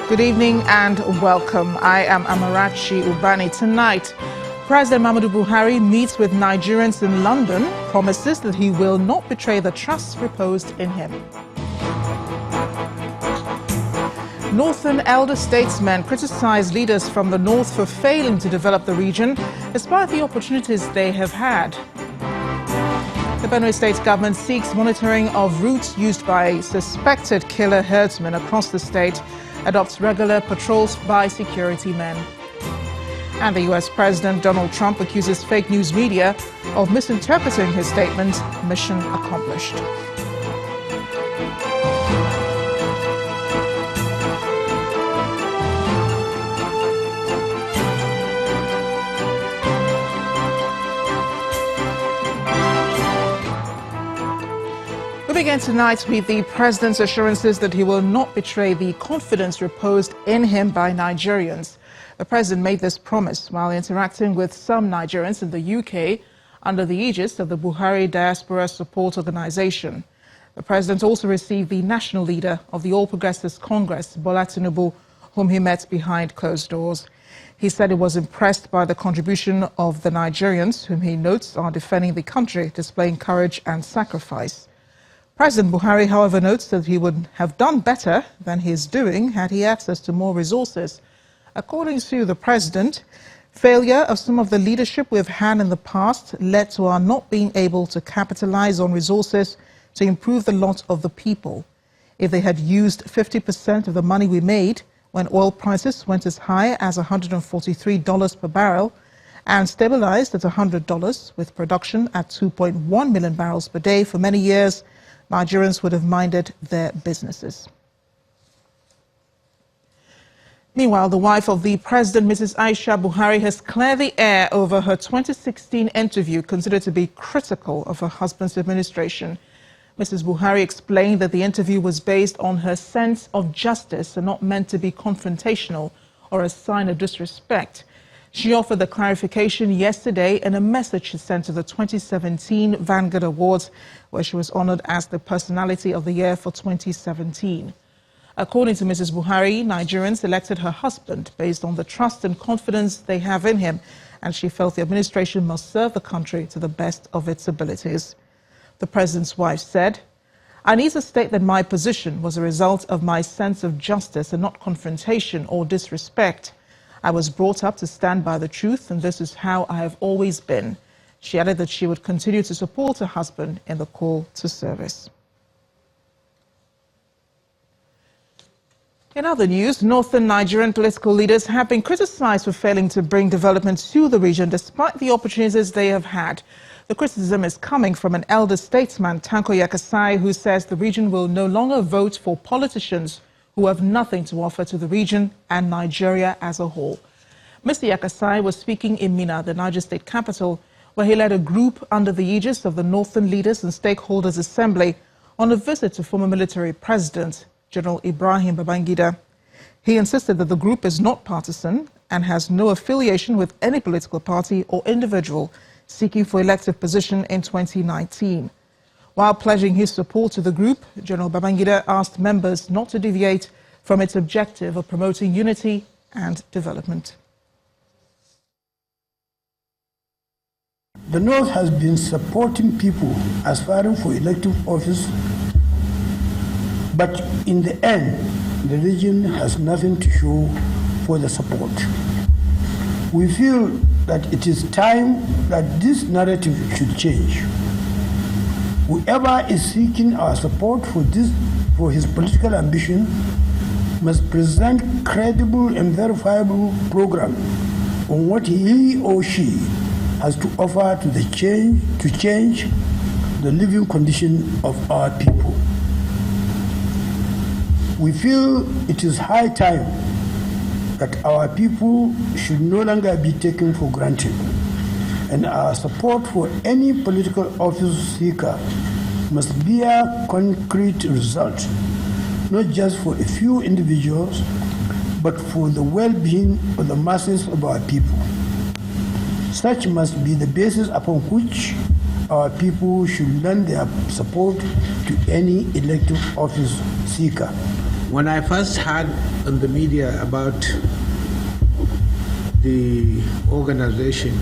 Good evening and welcome. I am Amarachi Ubani. Tonight, President Muhammadu Buhari meets with Nigerians in London, promises that he will not betray the trust reposed in him. Northern elder statesmen criticize leaders from the north for failing to develop the region despite the opportunities they have had. The Benue State government seeks monitoring of routes used by suspected killer herdsmen across the state, adopts regular patrols by security men. And the US President Donald Trump accuses fake news media of misinterpreting his statement, mission accomplished. We begin tonight with the president's assurances that he will not betray the confidence reposed in him by Nigerians. The president made this promise while interacting with some Nigerians in the UK under the aegis of the Buhari Diaspora Support Organization. The president also received the national leader of the All Progressives Congress, Bola Tinubu, whom he met behind closed doors. He said he was impressed by the contribution of the Nigerians, whom he notes are defending the country, displaying courage and sacrifice. President Buhari, however, notes that he would have done better than he is doing had he access to more resources. According to the president, failure of some of the leadership we've had in the past led to our not being able to capitalize on resources to improve the lot of the people. If they had used 50% of the money we made when oil prices went as high as $143 per barrel and stabilized at $100 with production at 2.1 million barrels per day for many years, Nigerians would have minded their businesses. Meanwhile, the wife of the president, Mrs. Aisha Buhari, has cleared the air over her 2016 interview considered to be critical of her husband's administration. Mrs. Buhari explained that the interview was based on her sense of justice and not meant to be confrontational or a sign of disrespect. She offered the clarification yesterday in a message she sent to the 2017 Vanguard Awards, where she was honored as the Personality of the Year for 2017. According to Mrs. Buhari, Nigerians elected her husband based on the trust and confidence they have in him, and she felt the administration must serve the country to the best of its abilities. The president's wife said, "I need to state that my position was a result of my sense of justice and not confrontation or disrespect. I was brought up to stand by the truth, and this is how I have always been." She added that she would continue to support her husband in the call to service. In other news, northern Nigerian political leaders have been criticized for failing to bring development to the region despite the opportunities they have had. The criticism is coming from an elder statesman, Tanko Yakasai, who says the region will no longer vote for politicians who have nothing to offer to the region and Nigeria as a whole. Mr. Yakasai was speaking in Minna, the Niger state capital, where he led a group under the aegis of the Northern Leaders and Stakeholders Assembly on a visit to former military president, General Ibrahim Babangida. He insisted that the group is not partisan and has no affiliation with any political party or individual seeking for elective position in 2019. While pledging his support to the group, General Babangida asked members not to deviate from its objective of promoting unity and development. The North has been supporting people aspiring for elective office, but in the end, the region has nothing to show for the support. We feel that it is time that this narrative should change. Whoever is seeking our support for his political ambition must present credible and verifiable program on what he or she has to offer to change the living condition of our people. We feel it is high time that our people should no longer be taken for granted, and our support for any political office seeker must be a concrete result, not just for a few individuals, but for the well-being of the masses of our people. Such must be the basis upon which our people should lend their support to any elective office seeker. When I first heard in the media about the organization,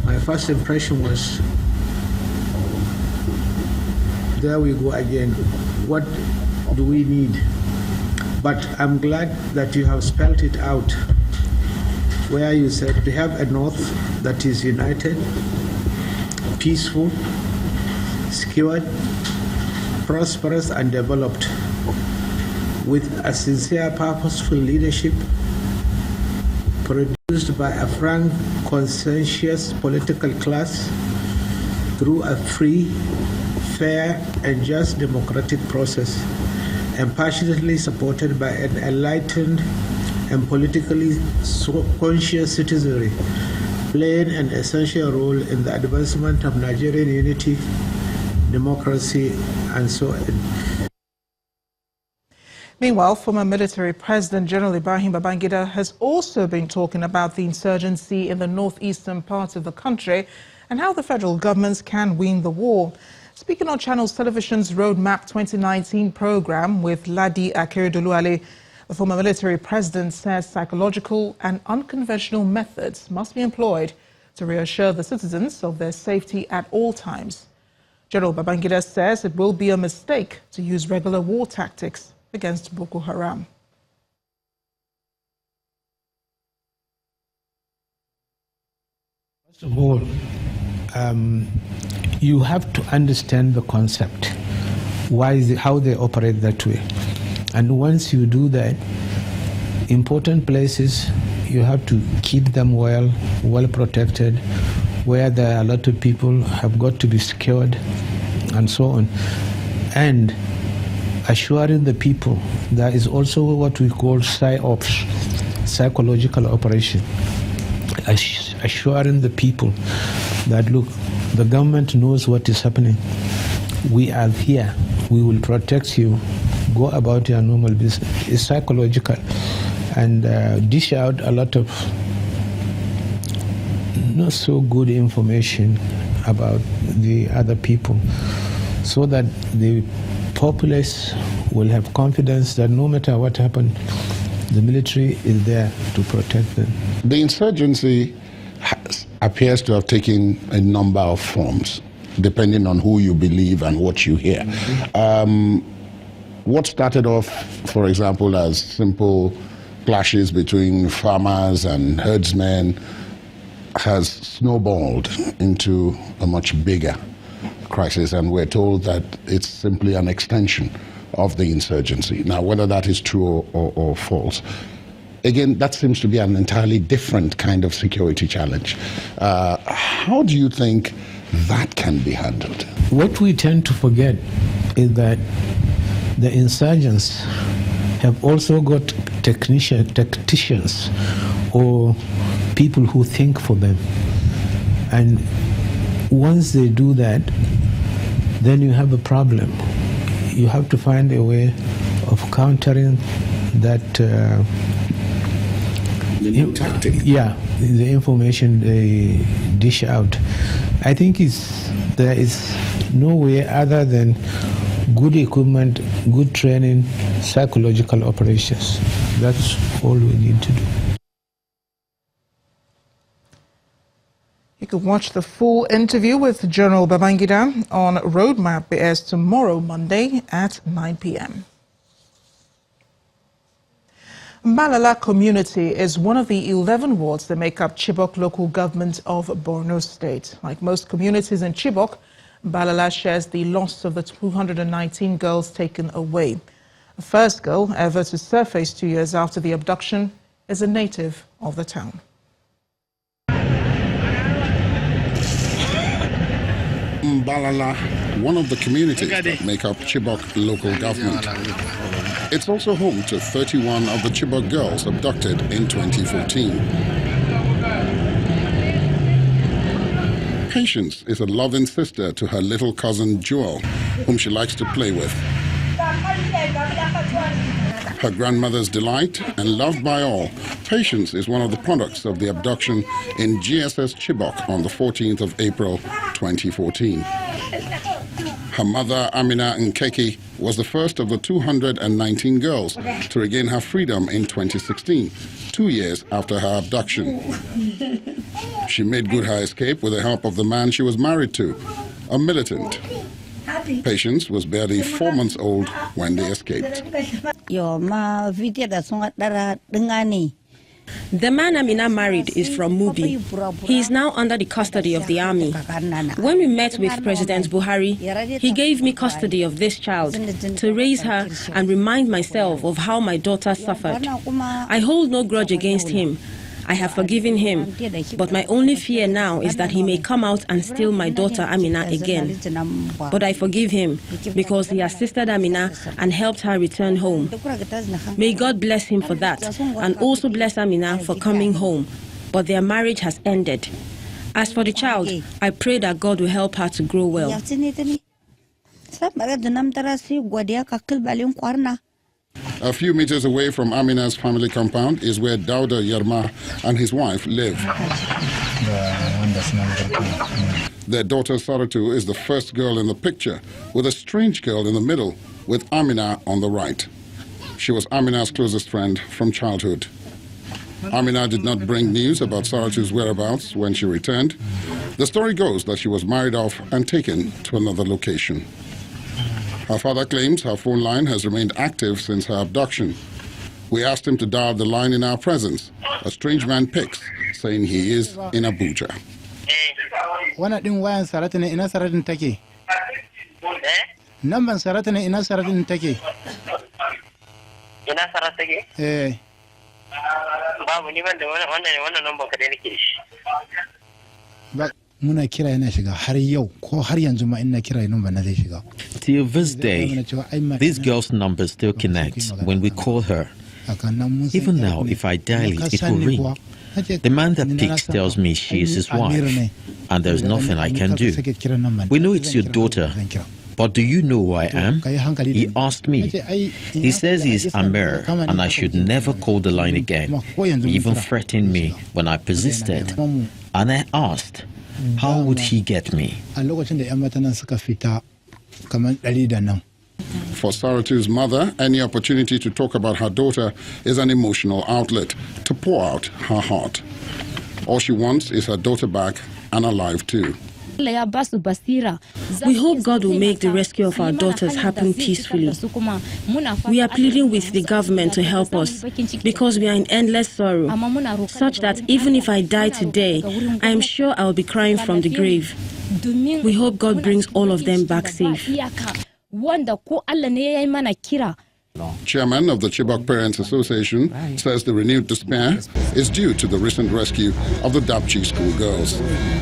my first impression was, there we go again. What do we need? But I'm glad that you have spelled it out, where you said we have a North that is united, peaceful, secured, prosperous, and developed, with a sincere, purposeful leadership produced by a frank, conscientious political class through a free, fair, and just democratic process, and passionately supported by an enlightened and politically conscious citizenry, playing an essential role in the advancement of Nigerian unity, democracy, and so on. Meanwhile, former military President General Ibrahim Babangida has also been talking about the insurgency in the northeastern part of the country and how the federal government can win the war. Speaking on Channels Television's Roadmap 2019 program with Ladi Akeredoluwale, the former military president says psychological and unconventional methods must be employed to reassure the citizens of their safety at all times. General Babangida says it will be a mistake to use regular war tactics against Boko Haram. First of all, you have to understand the concept, how they operate that way. And once you do that, important places, you have to keep them well protected. Where there are a lot of people, have got to be secured, and so on. And assuring the people, there is also what we call PSYOPs, psychological operation. Assuring the people that, look, the government knows what is happening. We are here. We will protect you. Go about your normal business. It's psychological. And dish out a lot of not so good information about the other people, so that the populace will have confidence that no matter what happened, the military is there to protect them. The insurgency appears to have taken a number of forms, depending on who you believe and what you hear. What started off, for example, as simple clashes between farmers and herdsmen has snowballed into a much bigger crisis, and we're told that it's simply an extension of the insurgency. Now, whether that is true or false, again, that seems to be an entirely different kind of security challenge. How do you think that can be handled? What we tend to forget is that the insurgents have also got tacticians or people who think for them. And once they do that, then you have a problem. You have to find a way of countering that the tactic. Yeah, the information they dish out. I think there is no way other than good equipment, good training, psychological operations. That's all we need to do. You can watch the full interview with General Babangida on Roadmap. It airs tomorrow, Monday at 9 p.m. Malala community is one of the 11 wards that make up Chibok local government of Borno State. Like most communities in Chibok, Malala shares the loss of the 219 girls taken away. The first girl ever to surface 2 years after the abduction is a native of the town. Mbalala, one of the communities that make up Chibok local government. It's also home to 31 of the Chibok girls abducted in 2014. Patience is a loving sister to her little cousin Joel, whom she likes to play with. Her grandmother's delight and loved by all, Patience is one of the products of the abduction in GSS Chibok on the 14th of April 2014. Her mother, Amina Nkeki, was the first of the 219 girls to regain her freedom in 2016, 2 years after her abduction. She made good her escape with the help of the man she was married to, a militant. Patience was barely 4 months old when they escaped. The man Amina married is from Mubi. He is now under the custody of the army. When we met with President Buhari, he gave me custody of this child to raise her and remind myself of how my daughter suffered. I hold no grudge against him. I have forgiven him, but my only fear now is that he may come out and steal my daughter Amina again. But I forgive him because he assisted Amina and helped her return home. May God bless him for that and also bless Amina for coming home. But their marriage has ended. As for the child, I pray that God will help her to grow well. A few meters away from Amina's family compound is where Dauda Yarma and his wife live. Their daughter Saratu is the first girl in the picture, with a strange girl in the middle, with Amina on the right. She was Amina's closest friend from childhood. Amina did not bring news about Saratu's whereabouts when she returned. The story goes that she was married off and taken to another location. Her father claims her phone line has remained active since her abduction. We asked him to dial the line in our presence. A strange man picks, saying he is in Abuja. Till this day, this girl's number still connects when we call her. Even now, if I dial it, it will ring. The man that picks tells me she is his wife, and there's nothing I can do. We know it's your daughter, but do you know who I am? He asked me. He says he's Amir, and I should never call the line again. He even threatened me when I persisted, and I asked, how would he get me? For Saratu's mother, any opportunity to talk about her daughter is an emotional outlet to pour out her heart. All she wants is her daughter back and alive too. We hope God will make the rescue of our daughters happen peacefully. We are pleading with the government to help us because we are in endless sorrow, such that even if I die today, I am sure I will be crying from the grave. We hope God brings all of them back safe. Chairman of the Chibok Parents Association says the renewed despair is due to the recent rescue of the Dapchi school girls.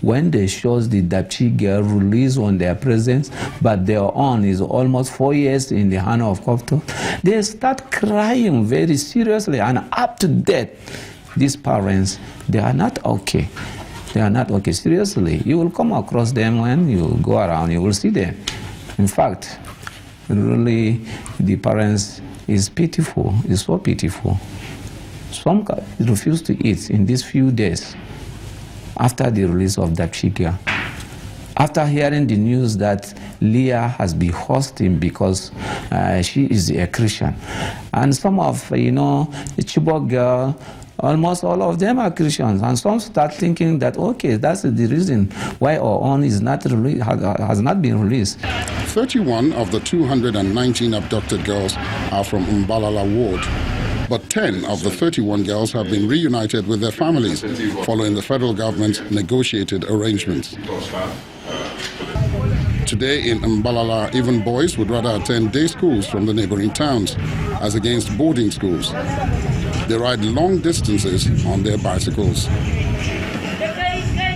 When they shows the Dapchi girl released on their presence, but their own is almost 4 years in the hand of Kofto, they start crying very seriously and up to death. These parents, they are not okay. They are not okay. Seriously, you will come across them when you go around, you will see them. In fact, really, the parents is pitiful, is so pitiful. Some refuse to eat in these few days after the release of that Chikia. After hearing the news that Leah has been hosting because she is a Christian. And some of, the Chibok girl, almost all of them are Christians, and some start thinking that, okay, that's the reason why our own is not has not been released. 31 of the 219 abducted girls are from Mbalala ward, but 10 of the 31 girls have been reunited with their families following the federal government's negotiated arrangements. Today in Mbalala, even boys would rather attend day schools from the neighboring towns as against boarding schools. They ride long distances on their bicycles.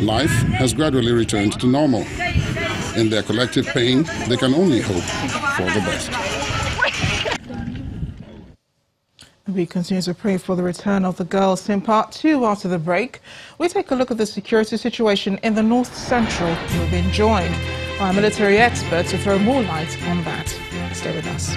Life has gradually returned to normal. In their collective pain, they can only hope for the best. We continue to pray for the return of the girls. In part 2, after the break, we take a look at the security situation in the North Central. We've been joined by military experts to throw more light on that. Stay with us.